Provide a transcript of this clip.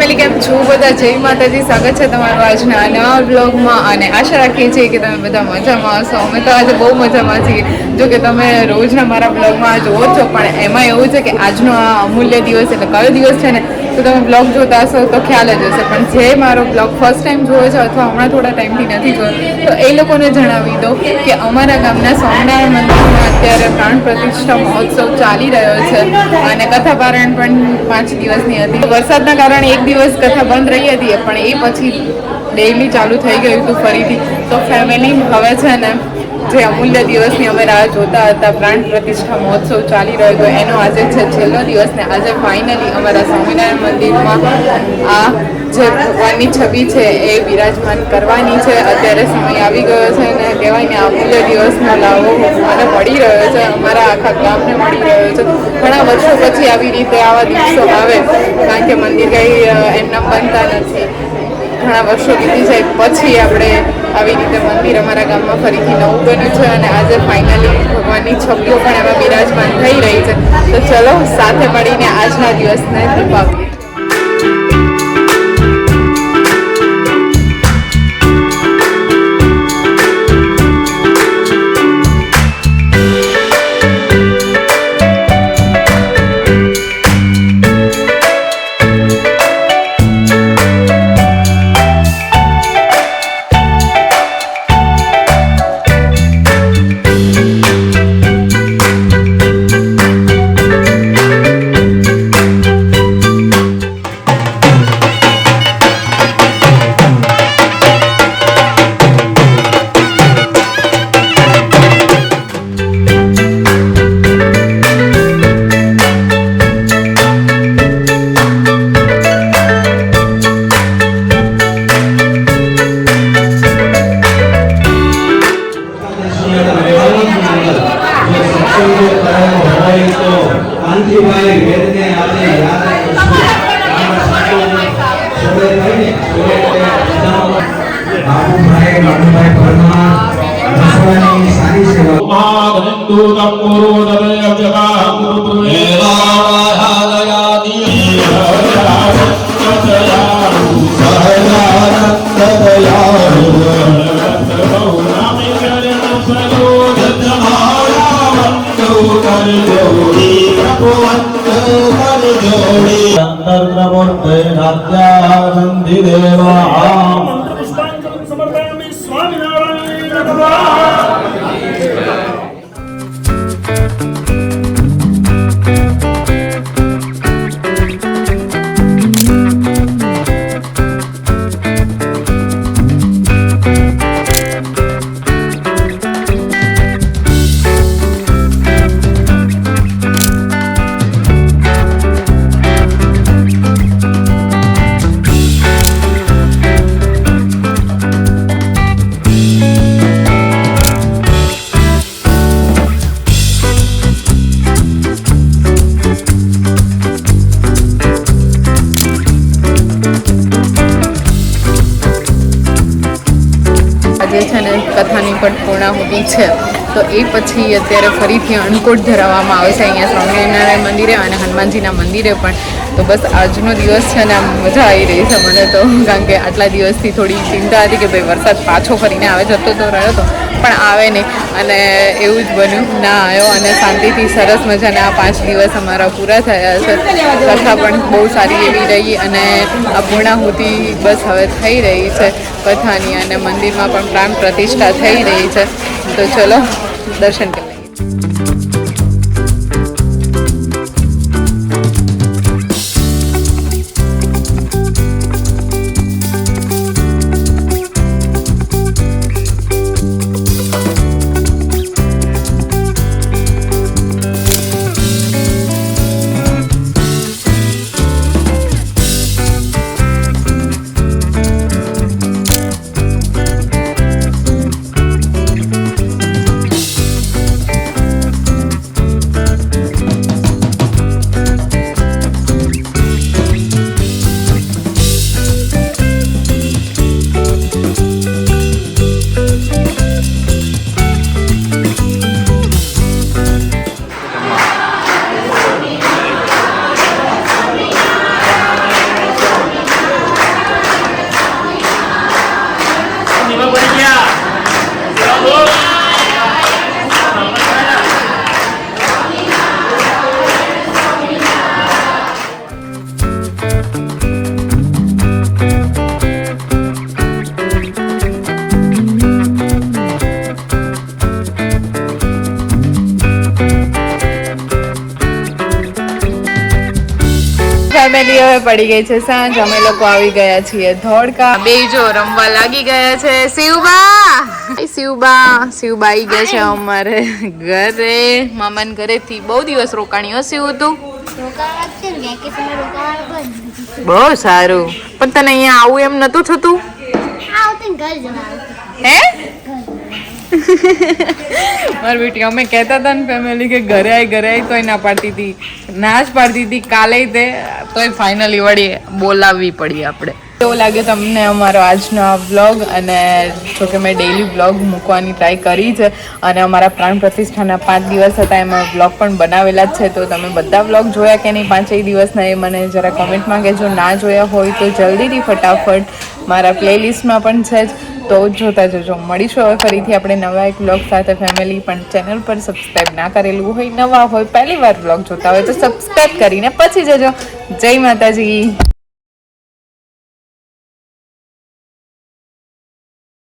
Family કેમ છો બધા? જય માતાજી, સ્વાગત છે તમારું આજના નવા બ્લોગમાં અને આશા રાખીએ છીએ કે તમે બધા મજામાં હશો. અમે તો આજે બહુ મજામાં છીએ. જો કે તમે રોજના મારા બ્લોગમાં જોવો છો, પણ એમાં એવું છે કે આજનો આ અમૂલ્ય દિવસ એટલે કયો દિવસ છે ને, તો તમે બ્લોગ જોતા હશો તો ખ્યાલ જ હશે. પણ જે મારો બ્લોગ ફર્સ્ટ ટાઈમ જોયો છે અથવા હમણાં થોડા ટાઈમથી નથી જોયો, તો એ લોકોને જણાવી દો કે અમારા ગામના સ્વામિનારાયણ મંદિરમાં અત્યારે પ્રાણ પ્રતિષ્ઠા મહોત્સવ ચાલી રહ્યો છે અને કથા પારાયણ પણ 5 દિવસની હતી. વરસાદના કારણે એક દિવસ કથા બંધ રહી હતી, પણ એ પછી ડેઈલી ચાલુ થઈ ગયું હતું ફરીથી. તો ફેમિલી હવે છે ને, જે અમૂલ્ય દિવસની અમે રાહ જોતા હતા, પ્રાણ પ્રતિષ્ઠા મહોત્સવ ચાલી રહ્યો હતો, એનો આજે છે છેલ્લો દિવસ ને આજે ફાઇનલી અમારા સ્વામિનારાયણ મંદિરમાં આ જે ભગવાનની છબી છે એ બિરાજમાન કરવાની છે. અત્યારે સમય આવી ગયો છે ને કહેવાય ને, અમૂલ્ય દિવસનો લાવો મને મળી રહ્યો છે, અમારા આખા ગામને મળી રહ્યો છે. ઘણા વર્ષો પછી આવી રીતે આવા દિવસો આવે, કારણ કે મંદિર કંઈ એમના બનતા નથી. ઘણા વર્ષો વીતી જાય પછી આપણે આવી રીતે મંદિર અમારા ગામમાં ફરીથી નવું બન્યું છે અને આજે ફાઇનલી ભગવાનની છબીઓ પણ એમાં બિરાજમાન થઈ રહી છે. તો ચલો સાથે મળીને આજના દિવસને દીપાવીએ. જે છે ને કથાની પણ પૂર્ણાહુતિ છે, તો એ પછી અત્યારે ફરીથી અન્નકૂટ ધરાવવામાં આવે છે અહીંયા સ્વામિનારાયણ મંદિરે અને હનુમાનજીના મંદિરે પણ. તો બસ આજનો દિવસ છે ને, આમ મજા આવી રહી છે મને તો, કારણ કે આટલા દિવસથી થોડી ચિંતા હતી કે ભાઈ વરસાદ પાછો ફરીને આવે, જતો તો રહ્યો હતો પણ આવે નહીં, અને એવું જ બન્યું, ના આવ્યો અને શાંતિથી સરસ મજાના આ 5 દિવસ અમારા પૂરા થયા છે. કથા પણ બહુ સારી એવી રહી અને આ પૂર્ણાહુતિ બસ હવે થઈ રહી છે કથાની, અને મંદિરમાં પણ પ્રાણ પ્રતિષ્ઠા થઈ રહી છે. તો ચલો દર્શન કરી લઈએ. ફેમિલી હવે પડી ગઈ છે સાંજ. અમે લોકો આવી ગયા છીએ ધોળકા. બે જો રમવા લાગી ગયા છે. શિવબા આવી ગયા છે અમારે ઘરે, મામાના ઘરેથી. બહુ દિવસ રોકાણી હશે તું. બહુ સારું. પણ તને અહીંયા આવું એમ નતું થતું હે? મારી બેટી અમે કહેતા હતા ને ફેમિલી કે ઘરે આવી તોય ના પાડતી હતી, ના જ પાડતી હતી. કાલે તે તોય ફાઇનલી વળી બોલાવવી પડી આપણે. એવું લાગે તમને અમારો આજનો આ વ્લોગ. અને જોકે મેં ડેઈલી વ્લોગ મૂકવાની ટ્રાય કરી છે અને અમારા પ્રાણ પ્રતિષ્ઠાના 5 દિવસ હતા એમાં વ્લોગ પણ બનાવેલા જ છે. તો તમે બધા વ્લોગ જોયા કે નહીં 5 દિવસના એ મને જરા કોમેન્ટમાં કહેજો. ના જોયા હોય તો જલ્દીથી ફટાફટ મારા પ્લેલિસ્ટમાં પણ છે જ, તો જોતા જજો. મળીશું હવે ફરીથી આપણે નવા એક વ્લોગ સાથે. ફેમિલી પણ ચેનલ પર સબસ્ક્રાઈબ ના કરેલું હોય, નવા હોય, પહેલી વાર વ્લોગ જોતા હોય તો સબસ્ક્રાઈબ કરીને પછી જજો. જય માતાજી.